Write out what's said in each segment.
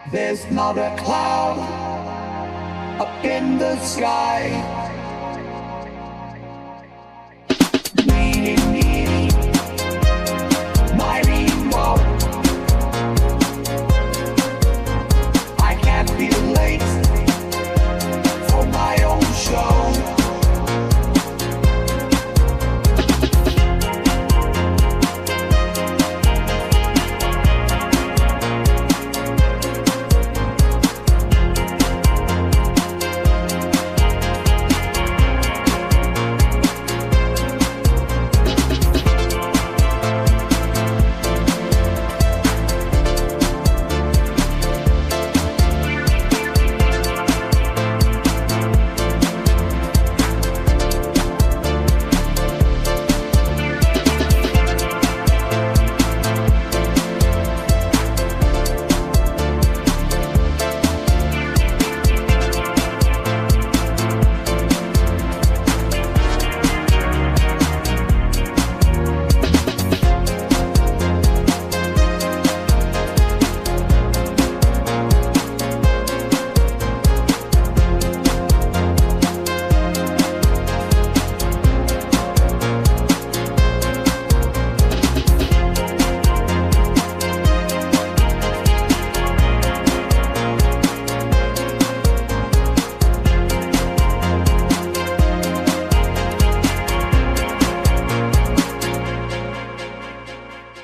There's not a cloud up in the sky. Needing my remote. I can't be late for my own show.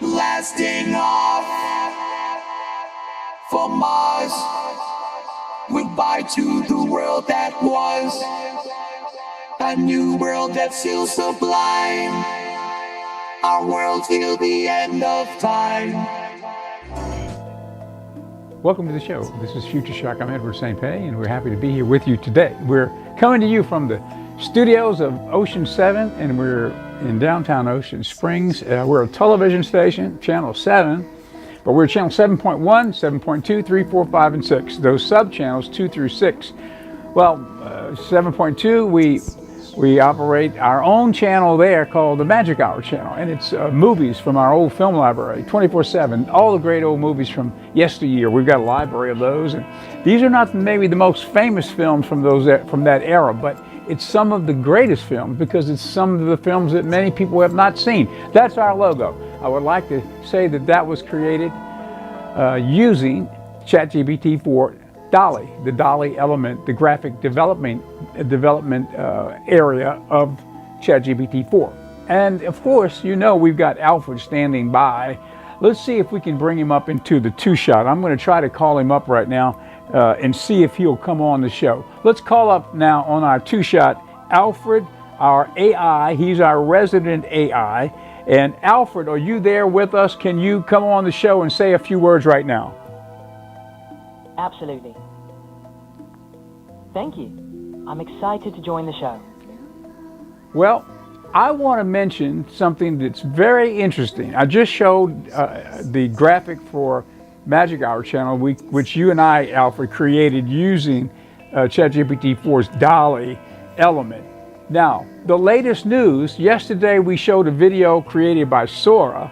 Blasting off for Mars. Goodbye to the world that was, a new world that's still sublime, our world till the end of time. Welcome to the show. This is Future Shock. I'm Edward St. Pei, and we're happy to be here with you today. We're coming to you from the studios of Ocean 7, and we're in downtown Ocean Springs. We're a television station, Channel 7, but we're Channel 7.1, 7.2, 3, 4, 5, and 6. Those sub-channels, 2 through 6. Well, 7.2, we operate our own channel there called the Magic Hour Channel, and it's movies from our old film library, 24/7, all the great old movies from yesteryear. We've got a library of those, and these are not maybe the most famous films from that era, but it's some of the greatest films because it's some of the films that many people have not seen. That's our logo. I would like to say that was created using ChatGPT-4 DALL-E, the DALL-E element, the graphic development area of ChatGPT-4. And of course, you know we've got Alfred standing by. Let's see if we can bring him up into the two-shot. I'm going to try to call him up right now and see if he'll come on the show. Let's call up now on our two-shot Alfred, our AI. He's our resident AI. And Alfred, are you there with us? Can you come on the show and say a few words right now? Absolutely. Thank you. I'm excited to join the show. Well, I want to mention something that's very interesting. I just showed the graphic for Magic Hour Channel, which you and I, Alfred, created using ChatGPT-4's DALL-E element. Now, the latest news, yesterday we showed a video created by Sora.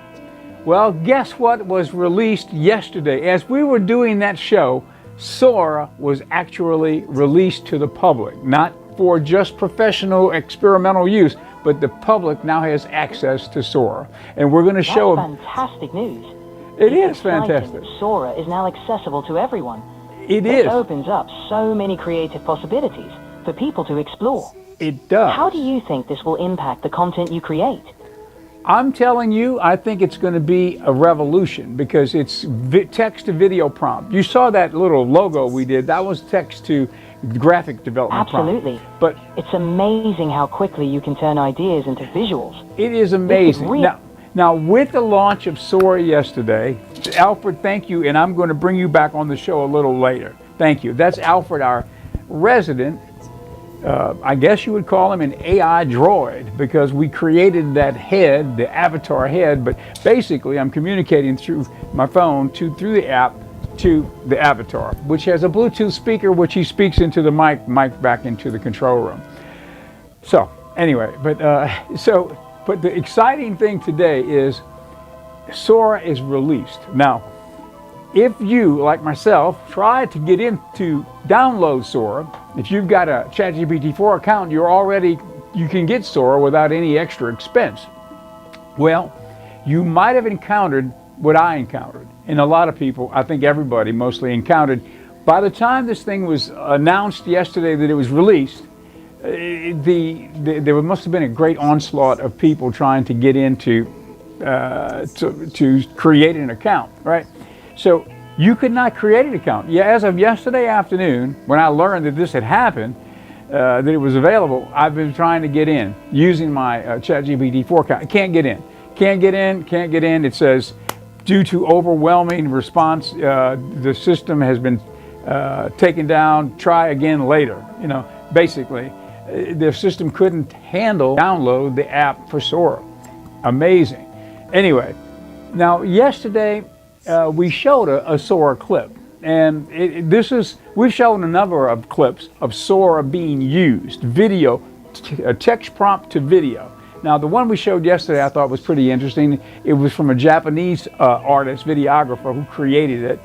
Well, guess what was released yesterday? As we were doing that show, Sora was actually released to the public, not for just professional experimental use, but the public now has access to Sora. And we're going to show... That's fantastic news. It is fantastic. Sora is now accessible to everyone. It is. It opens up so many creative possibilities for people to explore. It does. How do you think this will impact the content you create? I'm telling you, I think it's going to be a revolution because it's text to video prompt. You saw that little logo we did. That was text to graphic development Absolutely. prompt. But it's amazing how quickly you can turn ideas into visuals. It is amazing. Now, with the launch of Sora yesterday, Alfred, thank you, and I'm going to bring you back on the show a little later. Thank you. That's Alfred, our resident, I guess you would call him an AI droid, because we created that head, the avatar head, but basically I'm communicating through my phone through the app to the avatar, which has a Bluetooth speaker, which he speaks into the mic back into the control room. So anyway, but the exciting thing today is Sora is released. Now, if you, like myself, try to get into download Sora, if you've got a ChatGPT 4 account, you can get Sora without any extra expense. Well, you might have encountered what I encountered, and a lot of people, I think everybody mostly encountered. By the time this thing was announced yesterday that it was released, there must have been a great onslaught of people trying to get into to create an account, right? So you could not create an account. Yeah, as of yesterday afternoon, when I learned that this had happened, that it was available, I've been trying to get in using my ChatGPT 4 account. I can't get in. Can't get in. It says, due to overwhelming response, the system has been taken down. Try again later. You know, basically, the system couldn't download the app for Sora. Amazing. Anyway, now yesterday we showed a Sora clip, and we've shown a number of clips of Sora being used, video, text prompt to video. Now, the one we showed yesterday I thought was pretty interesting. It was from a Japanese artist, videographer, who created it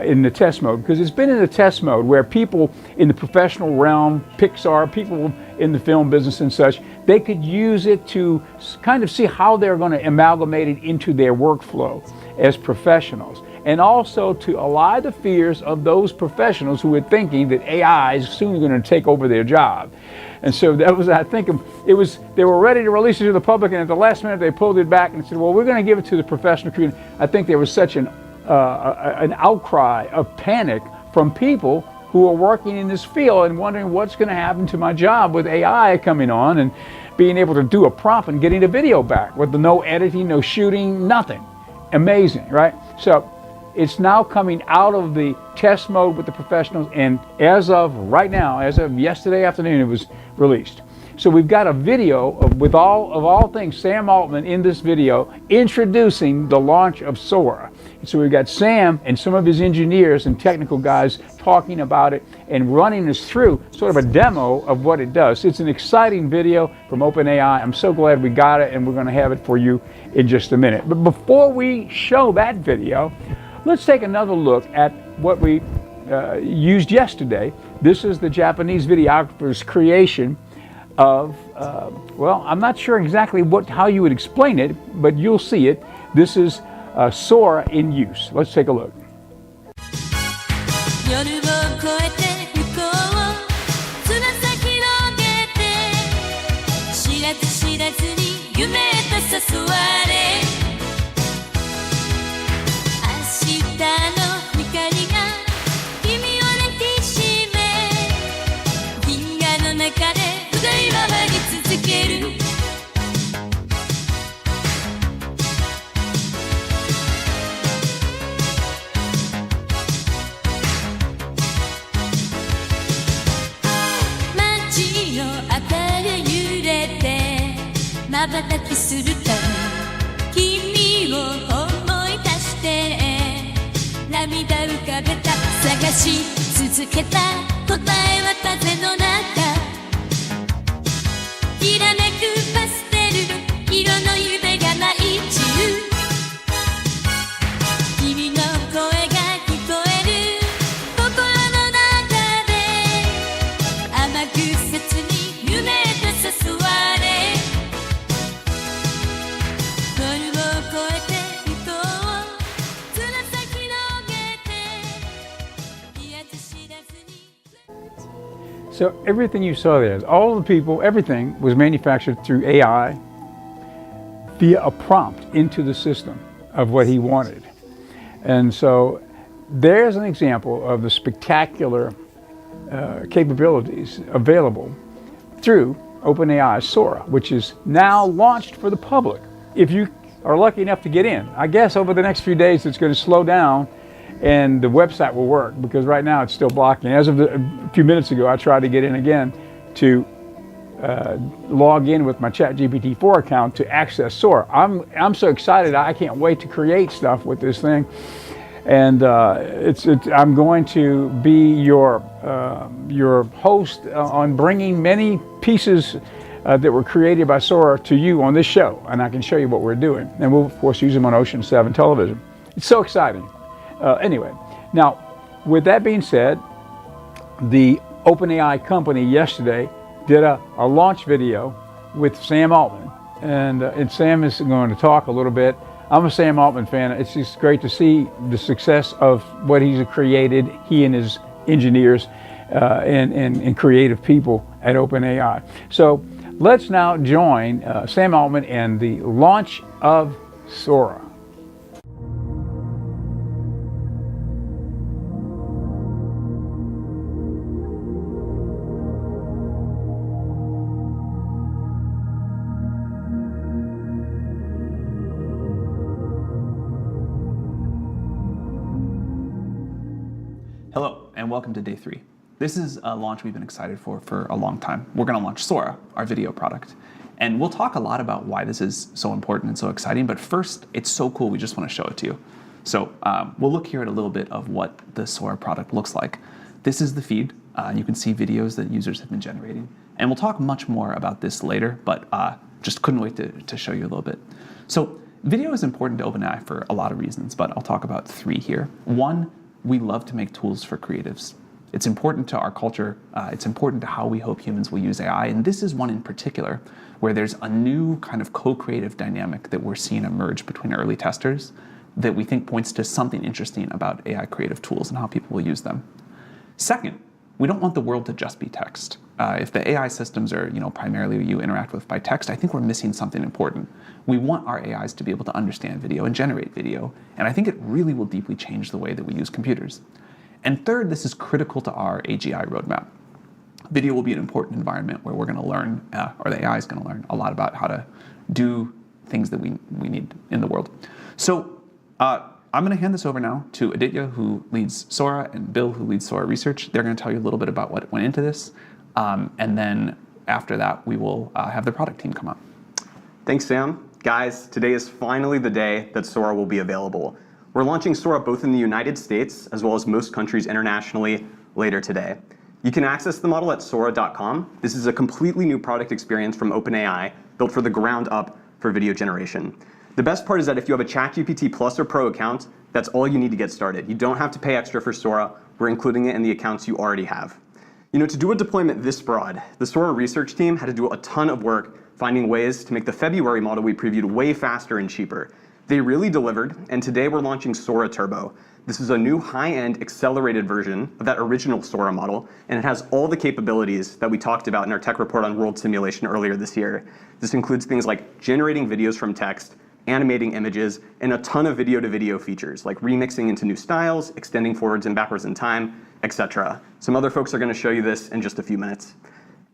in the test mode, because it's been in the test mode where people in the professional realm, Pixar, people in the film business and such, they could use it to kind of see how they're going to amalgamate it into their workflow as professionals, and also to allay the fears of those professionals who are thinking that AI is soon going to take over their job. And so that was, I think, they were ready to release it to the public, and at the last minute they pulled it back and said, well, we're going to give it to the professional community. I think there was such an outcry of panic from people who are working in this field and wondering what's going to happen to my job with AI coming on and being able to do a prompt and getting a video back with no editing, no shooting, nothing. Amazing, right? So it's now coming out of the test mode with the professionals, and as of right now, as of yesterday afternoon, it was released. So we've got a video with all things Sam Altman in this video introducing the launch of Sora. So we've got Sam and some of his engineers and technical guys talking about it and running us through sort of a demo of what it does. It's an exciting video from OpenAI. I'm so glad we got it, and we're going to have it for you in just a minute. But before we show that video, let's take another look at what we used yesterday. This is the Japanese videographer's creation of, well, I'm not sure exactly how you would explain it, but you'll see it. This is Sora in use. Let's take a look. 夜を越えて向こう翼広げて知らず知らずに夢へと誘われ明日の光が君を抱きしめ銀河の中で歌い回り続ける瞬きするた君を思い出して涙浮かべた探し続けた答えは風の中きらめくパステル色の夢が舞い散る君の声が聞こえる心の中で甘く切に夢へと誘われSo everything you saw there, all the people, everything was manufactured through AI via a prompt into the system of what he wanted. And so there's an example of the spectacular capabilities available through OpenAI Sora, which is now launched for the public. If you are lucky enough to get in, I guess over the next few days it's going to slow down and the website will work, because right now it's still blocking. As of a few minutes ago, I tried to get in again to log in with my ChatGPT 4 account to access Sora. I'm so excited. I can't wait to create stuff with this thing. And I'm going to be your host on bringing many pieces that were created by Sora to you on this show, and I can show you what we're doing. And we'll of course use them on Ocean 7 television. It's so exciting. Anyway, now, with that being said, the OpenAI company yesterday did a launch video with Sam Altman. And Sam is going to talk a little bit. I'm a Sam Altman fan. It's just great to see the success of what he's created, he and his engineers and creative people at OpenAI. So let's now join Sam Altman and the launch of Sora. Hello, and welcome to day 3. This is a launch we've been excited for a long time. We're going to launch Sora, our video product. And we'll talk a lot about why this is so important and so exciting, but first, it's so cool, we just want to show it to you. So we'll look here at a little bit of what the Sora product looks like. This is the feed. You can see videos that users have been generating. And we'll talk much more about this later, but just couldn't wait to show you a little bit. So video is important to OpenAI for a lot of reasons, but I'll talk about 3 here. 1, we love to make tools for creatives. It's important to our culture. It's important to how we hope humans will use AI. And this is one in particular where there's a new kind of co-creative dynamic that we're seeing emerge between early testers that we think points to something interesting about AI creative tools and how people will use them. Second, we don't want the world to just be text. If the AI systems are primarily you interact with by text, I think we're missing something important. We want our AIs to be able to understand video and generate video, and I think it really will deeply change the way that we use computers. And third, this is critical to our AGI roadmap. Video will be an important environment where we're going to learn, or the AI is going to learn a lot about how to do things that we need in the world. So I'm going to hand this over now to Aditya, who leads Sora, and Bill, who leads Sora Research. They're going to tell you a little bit about what went into this. And then after that, we will have the product team come up. Thanks, Sam. Guys, today is finally the day that Sora will be available. We're launching Sora both in the United States as well as most countries internationally later today. You can access the model at Sora.com. This is a completely new product experience from OpenAI, built for the ground up for video generation. The best part is that if you have a ChatGPT Plus or Pro account, that's all you need to get started. You don't have to pay extra for Sora. We're including it in the accounts you already have. To do a deployment this broad, the Sora research team had to do a ton of work finding ways to make the February model we previewed way faster and cheaper. They really delivered, and today we're launching Sora Turbo. This is a new high-end accelerated version of that original Sora model, and it has all the capabilities that we talked about in our tech report on World Simulation earlier this year. This includes things like generating videos from text, animating images, and a ton of video-to-video features, like remixing into new styles, extending forwards and backwards in time, etc. Some other folks are going to show you this in just a few minutes.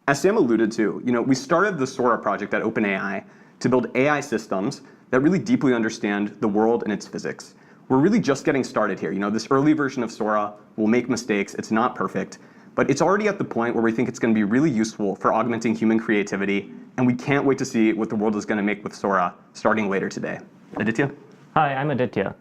As Sam alluded to, we started the Sora project at OpenAI to build AI systems that really deeply understand the world and its physics. We're really just getting started here. This early version of Sora will make mistakes. It's not perfect, but it's already at the point where we think it's going to be really useful for augmenting human creativity, and we can't wait to see what the world is going to make with Sora starting later today. Aditya? Hi, I'm Aditya.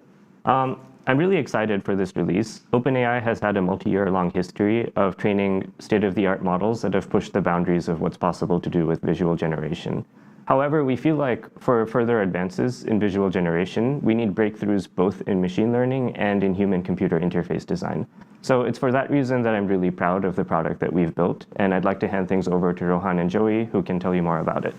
I'm really excited for this release. OpenAI has had a multi-year-long history of training state-of-the-art models that have pushed the boundaries of what's possible to do with visual generation. However, we feel like for further advances in visual generation, we need breakthroughs both in machine learning and in human-computer interface design. So it's for that reason that I'm really proud of the product that we've built, and I'd like to hand things over to Rohan and Joey, who can tell you more about it.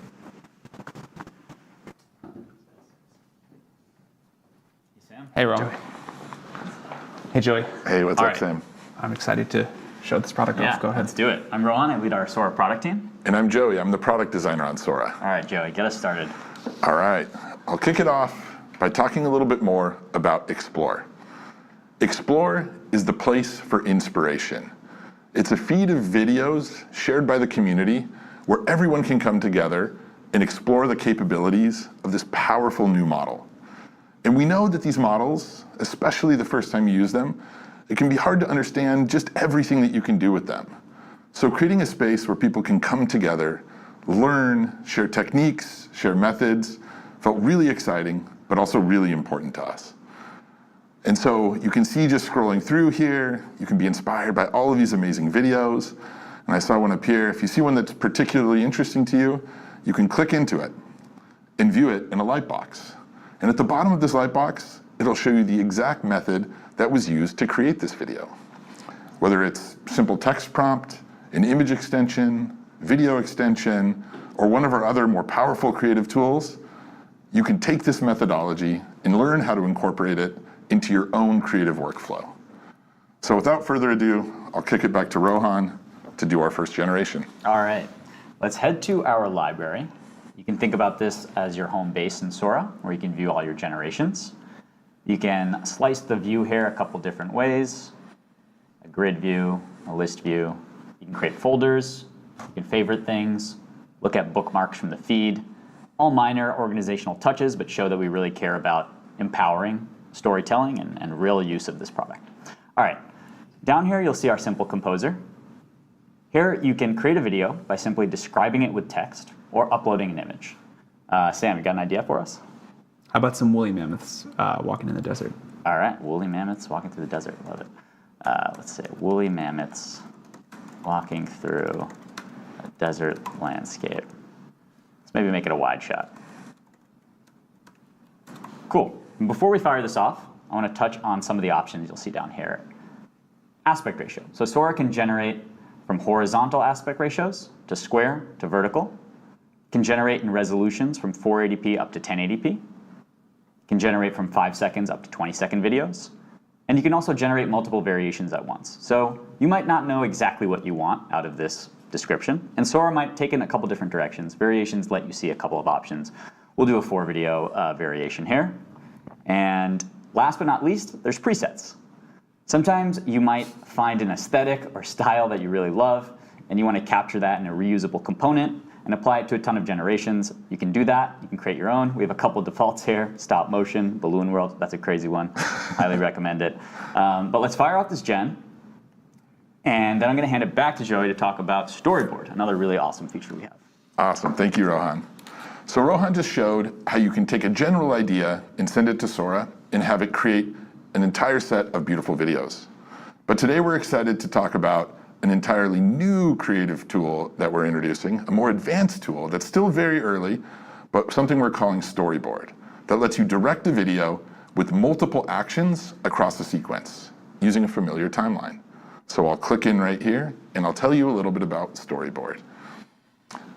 Hey, Rohan. Hey, Joey. Hey, what's up, Sam? I'm excited to show this product off. Go ahead. Let's do it. I'm Rohan. I lead our Sora product team. And I'm Joey. I'm the product designer on Sora. All right, Joey, get us started. All right. I'll kick it off by talking a little bit more about Explore. Explore is the place for inspiration. It's a feed of videos shared by the community where everyone can come together and explore the capabilities of this powerful new model. And we know that these models, especially the first time you use them, it can be hard to understand just everything that you can do with them. So creating a space where people can come together, learn, share techniques, share methods, felt really exciting, but also really important to us. And so you can see just scrolling through here, you can be inspired by all of these amazing videos. And I saw one up here. If you see one that's particularly interesting to you, you can click into it and view it in a lightbox. And at the bottom of this lightbox it'll show you the exact method that was used to create this video. Whether it's simple text prompt, an image extension, video extension, or one of our other more powerful creative tools, you can take this methodology and learn how to incorporate it into your own creative workflow. So without further ado, I'll kick it back to Rohan to do our first generation. All right, let's head to our library. You can think about this as your home base in Sora, where you can view all your generations. You can slice the view here a couple different ways. A grid view, a list view. You can create folders, you can favorite things, look at bookmarks from the feed. All minor organizational touches, but show that we really care about empowering storytelling and real use of this product. All right, down here you'll see our simple composer. Here you can create a video by simply describing it with text or uploading an image. Sam, you got an idea for us? How about some woolly mammoths walking in the desert? All right, woolly mammoths walking through the desert. Love it. Let's say woolly mammoths walking through a desert landscape. Let's maybe make it a wide shot. Cool. Before we fire this off, I want to touch on some of the options you'll see down here. Aspect ratio. So Sora can generate from horizontal aspect ratios to square to vertical. It can generate in resolutions from 480p up to 1080p. It can generate from 5 seconds up to 20-second videos. And you can also generate multiple variations at once. So you might not know exactly what you want out of this description, and Sora might take in a couple different directions. Variations let you see a couple of options. We'll do a 4-video variation here. And last but not least, there's presets. Sometimes you might find an aesthetic or style that you really love, and you want to capture that in a reusable component and apply it to a ton of generations. You can do that. You can create your own. We have a couple defaults here: stop motion, Balloon World. That's a crazy one. Highly recommend it. But let's fire off this gen. And then I'm going to hand it back to Joey to talk about Storyboard, another really awesome feature we have. Awesome, thank you, Rohan. So Rohan just showed how you can take a general idea and send it to Sora and have it create an entire set of beautiful videos. But today we're excited to talk about an entirely new creative tool that we're introducing, a more advanced tool that's still very early, but something we're calling Storyboard, that lets you direct a video with multiple actions across a sequence using a familiar timeline. So I'll click in right here, and I'll tell you a little bit about Storyboard.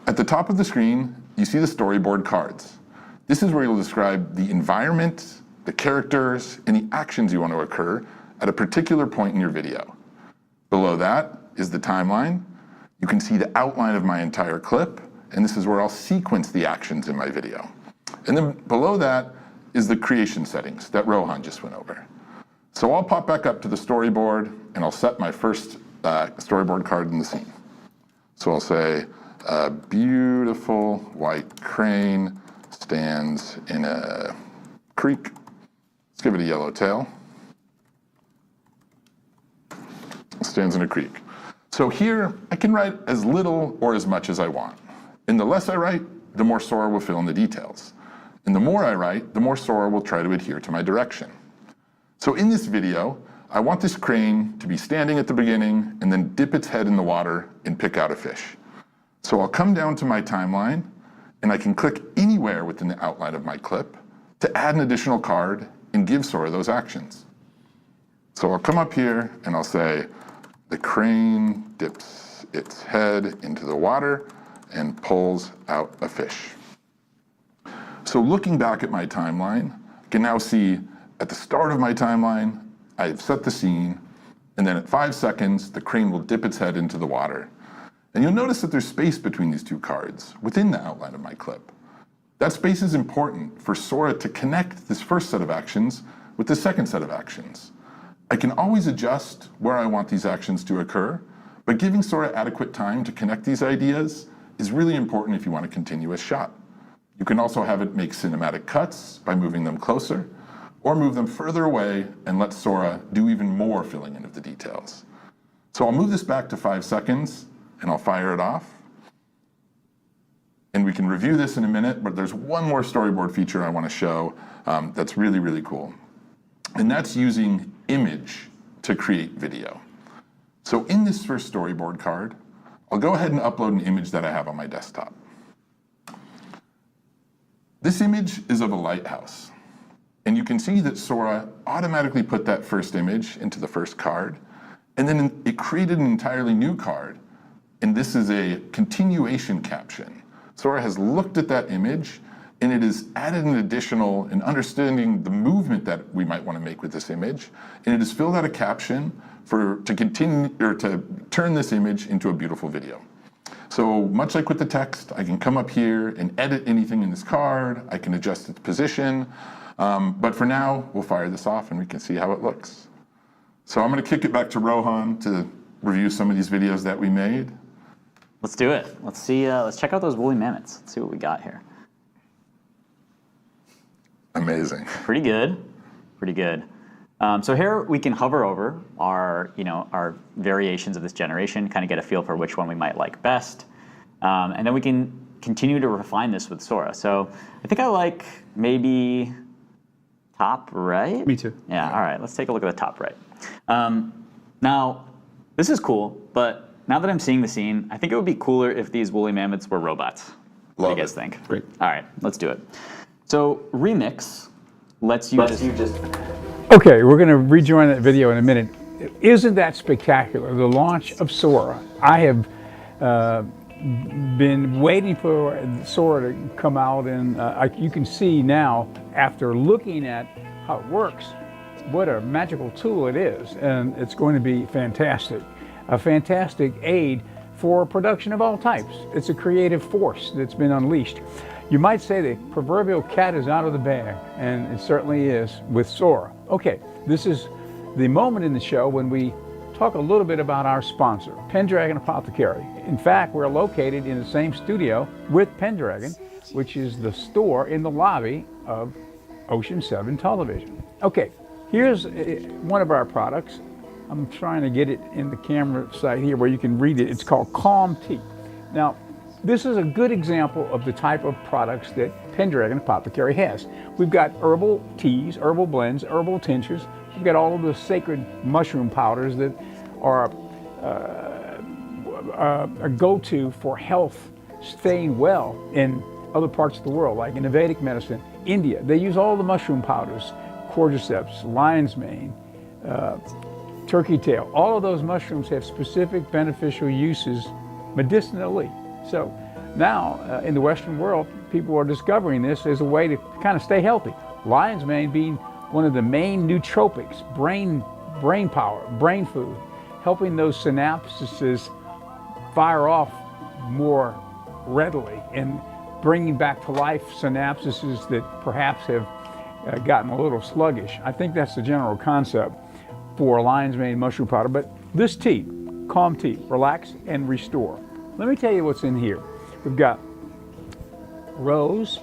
At the top of the screen, you see the Storyboard cards. This is where you'll describe the environment, the characters, and the actions you want to occur at a particular point in your video. Below that is the timeline. You can see the outline of my entire clip, and this is where I'll sequence the actions in my video. And then below that is the creation settings that Rohan just went over. So I'll pop back up to the storyboard and I'll set my first storyboard card in the scene. So I'll say, a beautiful white crane stands in a creek. Let's give it a yellow tail. Stands in a creek. So here I can write as little or as much as I want. And the less I write, the more Sora will fill in the details. And the more I write, the more Sora will try to adhere to my direction. So in this video, I want this crane to be standing at the beginning and then dip its head in the water and pick out a fish. So I'll come down to my timeline and I can click anywhere within the outline of my clip to add an additional card and give Sora those actions. So I'll come up here and I'll say, the crane dips its head into the water and pulls out a fish. So looking back at my timeline, I can now see at the start of my timeline, I've set the scene, and then at 5 seconds, the crane will dip its head into the water. And you'll notice that there's space between these two cards within the outline of my clip. That space is important for Sora to connect this first set of actions with the second set of actions. I can always adjust where I want these actions to occur, but giving Sora adequate time to connect these ideas is really important if you want a continuous shot. You can also have it make cinematic cuts by moving them closer, or move them further away and let Sora do even more filling in of the details. So I'll move this back to 5 seconds and I'll fire it off. And we can review this in a minute, but there's one more storyboard feature I want to show that's really, really cool. And that's using image to create video. So in this first storyboard card, I'll go ahead and upload an image that I have on my desktop. This image is of a lighthouse. And you can see that Sora automatically put that first image into the first card, and then it created an entirely new card. And this is a continuation caption. Sora has looked at that image, and it has added an additional, and understanding the movement that we might want to make with this image, and it has filled out a caption to continue, or to turn this image into a beautiful video. So much like with the text, I can come up here and edit anything in this card. I can adjust its position. But for now, we'll fire this off and we can see how it looks. So I'm going to kick it back to Rohan to review some of these videos that we made. Let's do it. Let's see. Let's check out those woolly mammoths. Let's see what we got here. Amazing. Pretty good. Pretty good. So here we can hover over our, our variations of this generation, kind of get a feel for which one we might like best. And then we can continue to refine this with Sora. So I think I like maybe top right. Me too. Yeah, all right, let's take a look at the top right. Now, this is cool, but now that I'm seeing the scene, I think it would be cooler if these woolly mammoths were robots. What do you guys think? Great. All right, let's do it. So Remix lets you just Okay, we're going to rejoin that video in a minute. Isn't that spectacular? The launch of Sora. I have been waiting for Sora to come out, and you can see now, after looking at how it works, what a magical tool it is, and it's going to be fantastic. A fantastic aid for production of all types. It's a creative force that's been unleashed. You might say the proverbial cat is out of the bag, and it certainly is with Sora. Okay, this is the moment in the show when we talk a little bit about our sponsor, Pendragon Apothecary. In fact, we're located in the same studio with Pendragon, which is the store in the lobby of Ocean 7 Television. Okay, here's one of our products. I'm trying to get it in the camera side here where you can read it. It's called Calm Tea. Now, this is a good example of the type of products that Pendragon Apothecary has. We've got herbal teas, herbal blends, herbal tinctures. We've got all of the sacred mushroom powders that are a go-to for health, staying well in other parts of the world, like in the Vedic medicine, India. They use all the mushroom powders, cordyceps, lion's mane, turkey tail. All of those mushrooms have specific beneficial uses medicinally. So now in the Western world, people are discovering this as a way to kind of stay healthy. Lion's mane being one of the main nootropics, brain power, brain food, helping those synapses fire off more readily and bringing back to life synapses that perhaps have gotten a little sluggish. I think that's the general concept for lion's mane mushroom powder. But this tea, Calm Tea, relax and restore. Let me tell you what's in here. We've got rose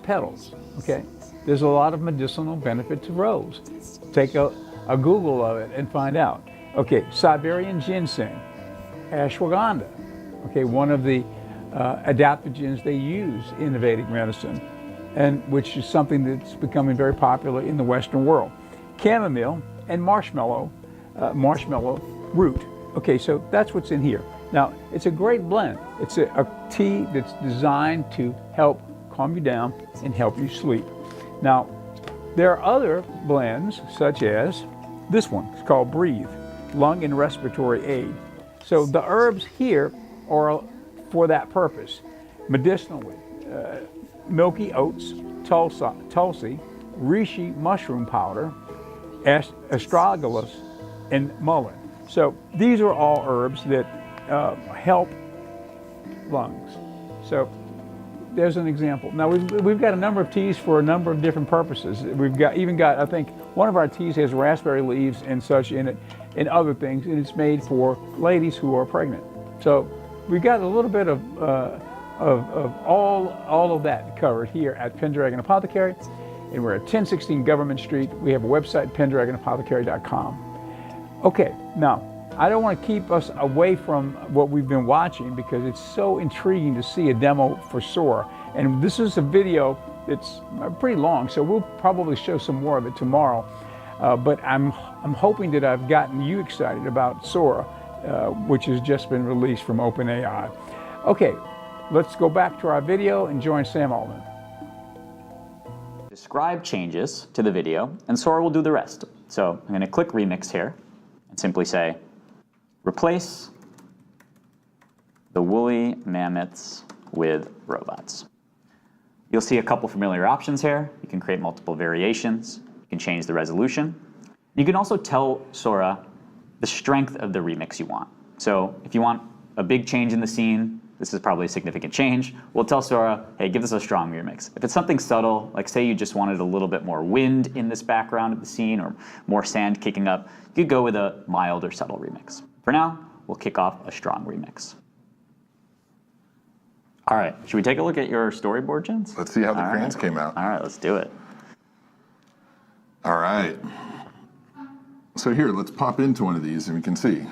petals, okay? There's a lot of medicinal benefit to rose. Take a Google of it and find out. Okay, Siberian ginseng, ashwagandha, okay, one of the adaptogens they use in the Vedic medicine, and which is something that's becoming very popular in the Western world. Chamomile and marshmallow root. Okay, so that's what's in here. Now, it's a great blend. It's a tea that's designed to help calm you down and help you sleep. Now, there are other blends, such as this one. It's called Breathe, lung and respiratory aid. So the herbs here are for that purpose. Medicinally, milky oats, tulsi, reishi mushroom powder, astragalus, and mullein. So these are all herbs that help lungs. So there's an example. Now we've got a number of teas for a number of different purposes. We've even got, I think, one of our teas has raspberry leaves and such in it, and other things, and it's made for ladies who are pregnant. So we've got a little bit of all of that covered here at Pendragon Apothecary, and we're at 1016 Government Street. We have a website, pendragonapothecary.com. Okay, now, I don't want to keep us away from what we've been watching because it's so intriguing to see a demo for Sora. And this is a video that's pretty long, so we'll probably show some more of it tomorrow. But I'm hoping that I've gotten you excited about Sora, which has just been released from OpenAI. Okay, let's go back to our video and join Sam Altman. ascribe changes to the video, and Sora will do the rest. So I'm going to click Remix here and simply say, replace the woolly mammoths with robots. You'll see a couple familiar options here. You can create multiple variations. You can change the resolution. You can also tell Sora the strength of the remix you want. So if you want a big change in the scene, this is probably a significant change, we'll tell Sora, hey, give us a strong remix. If it's something subtle, like say you just wanted a little bit more wind in this background of the scene or more sand kicking up, you could go with a mild or subtle remix. For now, we'll kick off a strong remix. All right, should we take a look at your storyboard, Jens? Let's see how the cranes came out. All right, let's do it. All right. So here, let's pop into one of these and we can see.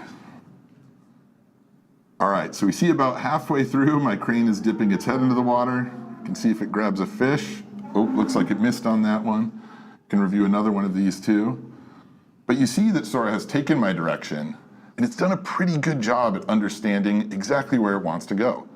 All right, so we see about halfway through, my crane is dipping its head into the water. You can see if it grabs a fish. Oh, looks like it missed on that one. You can review another one of these too. But you see that Sora has taken my direction and it's done a pretty good job at understanding exactly where it wants to go.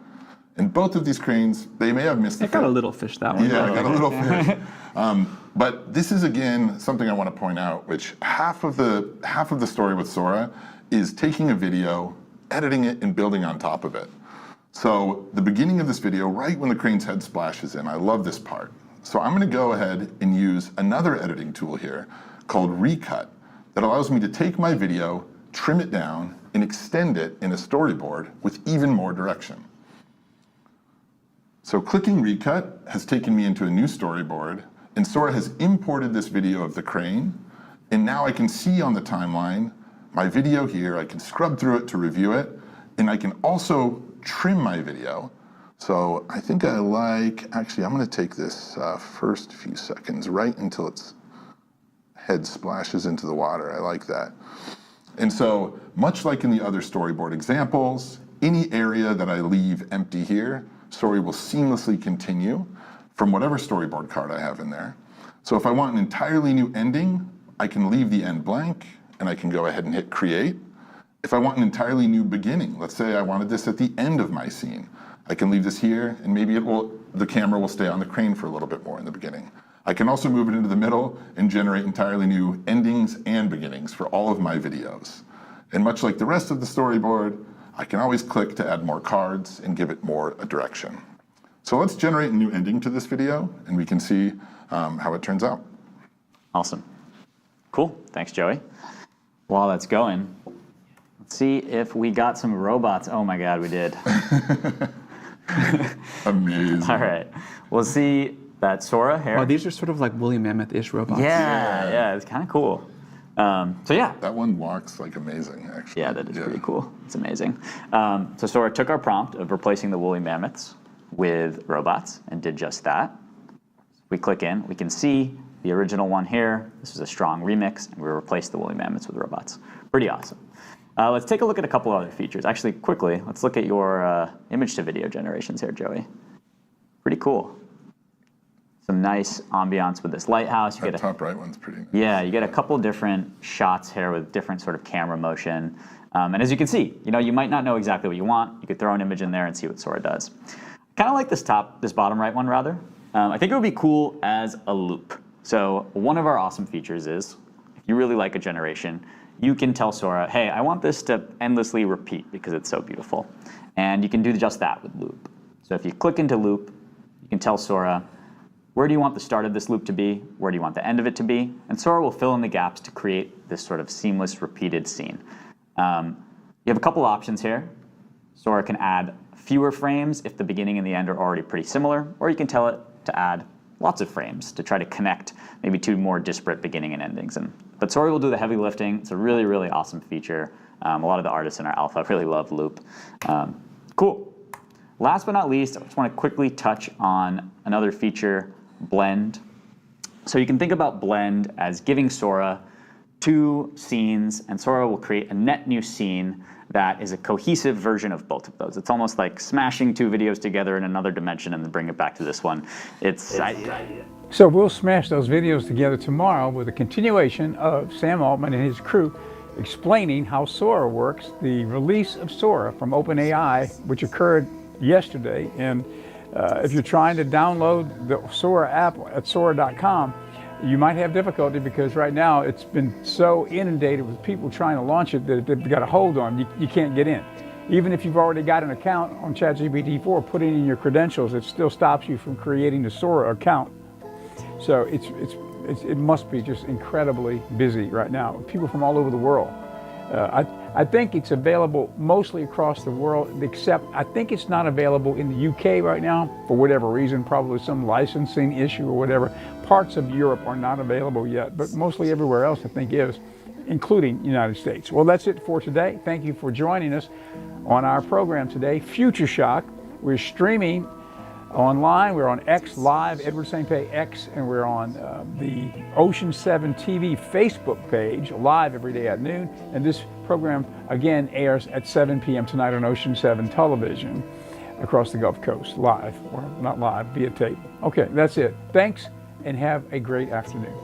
And both of these cranes, they may have missed the I got a little fish that one. Yeah, I got a little fish. But this is, again, something I want to point out, which half of the story with Sora is taking a video, editing it, and building on top of it. So the beginning of this video, right when the crane's head splashes in, I love this part. So I'm going to go ahead and use another editing tool here called Recut that allows me to take my video, trim it down, and extend it in a storyboard with even more direction. So clicking Recut has taken me into a new storyboard, and Sora has imported this video of the crane, and now I can see on the timeline my video here. I can scrub through it to review it, and I can also trim my video. So I think actually I'm gonna take this first few seconds right until its head splashes into the water. I like that. And so much like in the other storyboard examples, any area that I leave empty here, Sora will seamlessly continue from whatever storyboard card I have in there. So if I want an entirely new ending, I can leave the end blank and I can go ahead and hit create. If I want an entirely new beginning, let's say I wanted this at the end of my scene, I can leave this here and maybe the camera will stay on the crane for a little bit more in the beginning. I can also move it into the middle and generate entirely new endings and beginnings for all of my videos. And much like the rest of the storyboard, I can always click to add more cards and give it more a direction. So let's generate a new ending to this video and we can see how it turns out. Awesome. Cool, thanks Joey. While that's going, let's see if we got some robots. Oh my God, we did. Amazing. All right, we'll see that Sora here. Oh, these are sort of like woolly mammoth-ish robots. Yeah, it's kind of cool. So yeah. That one walks like amazing, actually. Yeah, that is pretty cool. It's amazing. So Sora took our prompt of replacing the woolly mammoths with robots and did just that. We click in, we can see the original one here. This is a strong remix, and we replaced the woolly mammoths with robots. Pretty awesome. Let's take a look at a couple other features. Actually, quickly, let's look at your image to video generations here, Joey. Pretty cool. Some nice ambiance with this lighthouse. That top right one's pretty nice. Yeah, you get a couple different shots here with different sort of camera motion. And as you can see, you might not know exactly what you want. You could throw an image in there and see what Sora does. Kind of like this bottom right one rather. I think it would be cool as a loop. So one of our awesome features is, if you really like a generation, you can tell Sora, hey, I want this to endlessly repeat because it's so beautiful. And you can do just that with loop. So if you click into loop, you can tell Sora, where do you want the start of this loop to be? Where do you want the end of it to be? And Sora will fill in the gaps to create this sort of seamless, repeated scene. You have a couple options here. Sora can add fewer frames if the beginning and the end are already pretty similar, or you can tell it to add lots of frames to try to connect maybe two more disparate beginning and endings. But Sora will do the heavy lifting. It's a really, really awesome feature. A lot of the artists in our alpha really love Loop. Cool. Last but not least, I just want to quickly touch on another feature, Blend. So you can think about Blend as giving Sora two scenes, and Sora will create a net new scene that is a cohesive version of both of those. It's almost like smashing two videos together in another dimension and then bring it back to this one. So we'll smash those videos together tomorrow with a continuation of Sam Altman and his crew explaining how Sora works, the release of Sora from OpenAI, which occurred yesterday, and If you're trying to download the Sora app at Sora.com, you might have difficulty because right now it's been so inundated with people trying to launch it that they've got a hold on. You can't get in. Even if you've already got an account on ChatGPT-4, putting in your credentials, it still stops you from creating the Sora account. So it must be just incredibly busy right now. People from all over the world. I think it's available mostly across the world, except I think it's not available in the UK right now for whatever reason, probably some licensing issue or whatever. Parts of Europe are not available yet, but mostly everywhere else I think is, including the United States. Well, that's it for today. Thank you for joining us on our program today, Future Shock. We're streaming online. We're on X Live, Edward St. Pé X, and we're on the Ocean 7 TV Facebook page, live every day at noon. And this program, again, airs at 7 p.m. tonight on Ocean 7 television across the Gulf Coast, live, or not live, via tape. Okay, that's it. Thanks, and have a great afternoon.